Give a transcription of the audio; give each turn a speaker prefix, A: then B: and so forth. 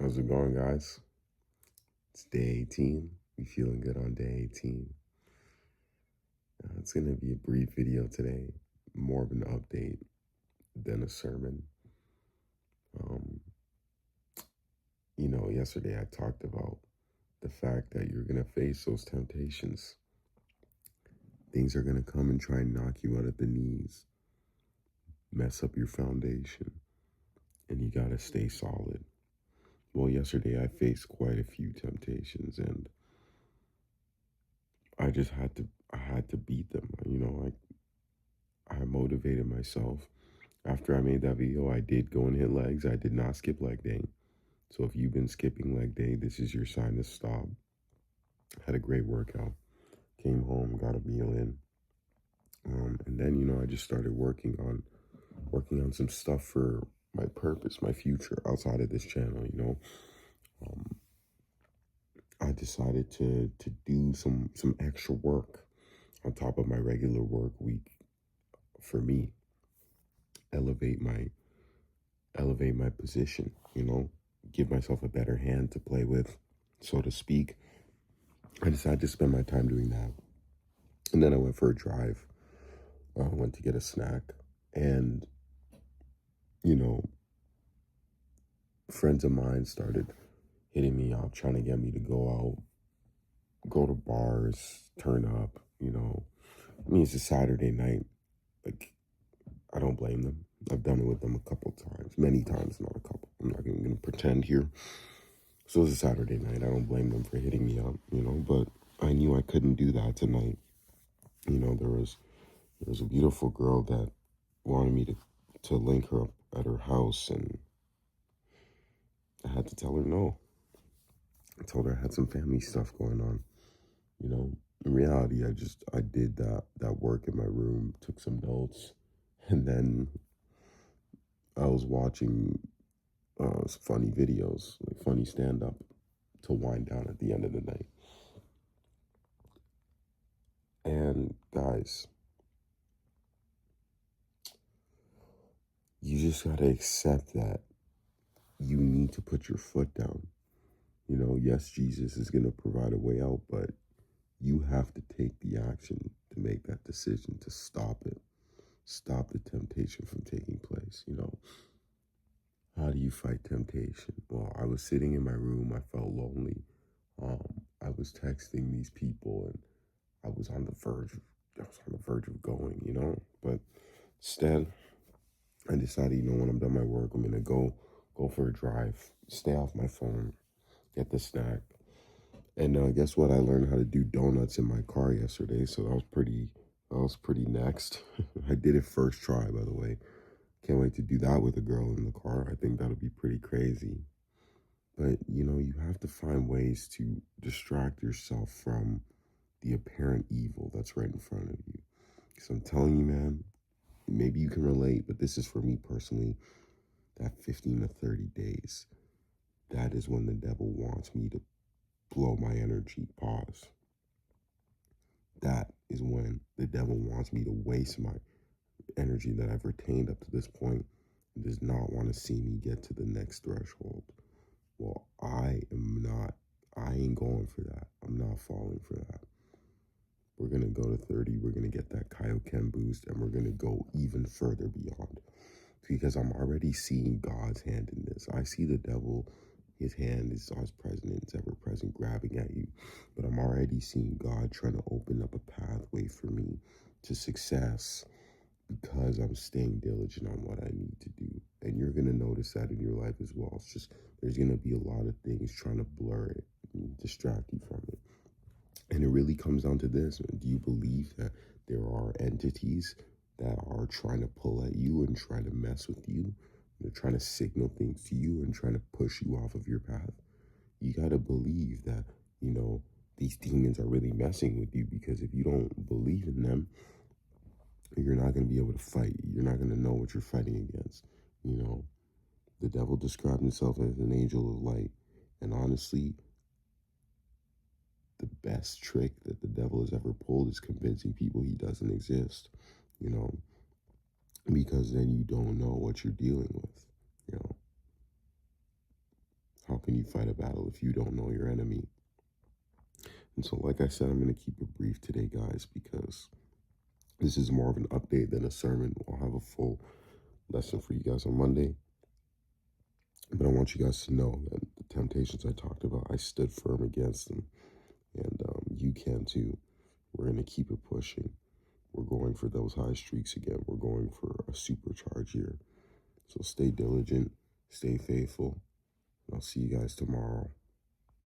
A: How's it going, guys? It's day 18. We feeling good on day 18. It's going to be a brief video today, more of an update than a sermon. Um, yesterday I talked about the fact that you're going to face those temptations. Things are going to come and try and knock you out at the knees, mess up your foundation, and you got to stay solid. Well, yesterday I faced quite a few temptations, and I had to beat them. I motivated myself. After I made that video, I did go and hit legs. I did not skip leg day. So if you've been skipping leg day, this is your sign to stop. Had a great workout. Came home, got a meal in. And then, I just started working on some stuff for my purpose, my future outside of this channel, Um, I decided to do some extra work on top of my regular work week for me. Elevate my elevate my position, give myself a better hand to play with, so to speak. I decided to spend my time doing that. And then I went for a drive. I went to get a snack. And, you know, friends of mine started hitting me up, trying to get me to go out, go to bars, turn up, I mean, it's a Saturday night. Like, I don't blame them. I've done it with them a couple times, many times, not a couple. I'm not even going to pretend here. So it's a Saturday night. I don't blame them for hitting me up, but I knew I couldn't do that tonight. There was a beautiful girl that wanted me to link her up at her house, and I had to tell her no. I told her I had some family stuff going on. In reality, I did that work in my room, took some notes, and then I was watching some funny videos, like funny stand up, to wind down at the end of the night. And guys, you just gotta accept that you need to put your foot down. Yes, Jesus is gonna provide a way out, but you have to take the action to make that decision to stop it, stop the temptation from taking place. How do you fight temptation? Well, I was sitting in my room, I felt lonely. I was texting these people, and I was on the verge of going, but instead I decided, when I'm done my work, I'm gonna go for a drive, stay off my phone, get the snack. And guess what? I learned how to do donuts in my car yesterday, so that was pretty next. I did it first try, by the way. Can't wait to do that with a girl in the car. I think that'll be pretty crazy. But you have to find ways to distract yourself from the apparent evil that's right in front of you. So I'm telling you, man, maybe you can relate, but this is for me personally. That 15 to 30 days, that is when the devil wants me to blow my energy. Pause. That is when the devil wants me to waste my energy that I've retained up to this point and does not want to see me get to the next threshold. Well, I ain't going for that. I'm not falling for that. We're going to go to 30. We're going to get that Kaioken boost, and we're going to go even further beyond, because I'm already seeing God's hand in this. I see the devil, his hand is as present, it's ever present, grabbing at you. But I'm already seeing God trying to open up a pathway for me to success, because I'm staying diligent on what I need to do. And you're going to notice that in your life as well. It's just, there's going to be a lot of things trying to blur it and distract you from it. And it really comes down to this. Do you believe that there are entities that are trying to pull at you and trying to mess with you? They're trying to signal things to you and trying to push you off of your path. You got to believe that, these demons are really messing with you, because if you don't believe in them, you're not going to be able to fight. You're not going to know what you're fighting against. The devil described himself as an angel of light. And honestly, the best trick that the devil has ever pulled is convincing people he doesn't exist, you know, because then you don't know what you're dealing with. How can you fight a battle if you don't know your enemy? And so, like I said, I'm going to keep it brief today, guys, because this is more of an update than a sermon. I'll have a full lesson for you guys on Monday. But I want you guys to know that the temptations I talked about, I stood firm against them. And you can too. We're going to keep it pushing. We're going for those high streaks again. We're going for a supercharge here. So stay diligent, stay faithful. I'll see you guys tomorrow.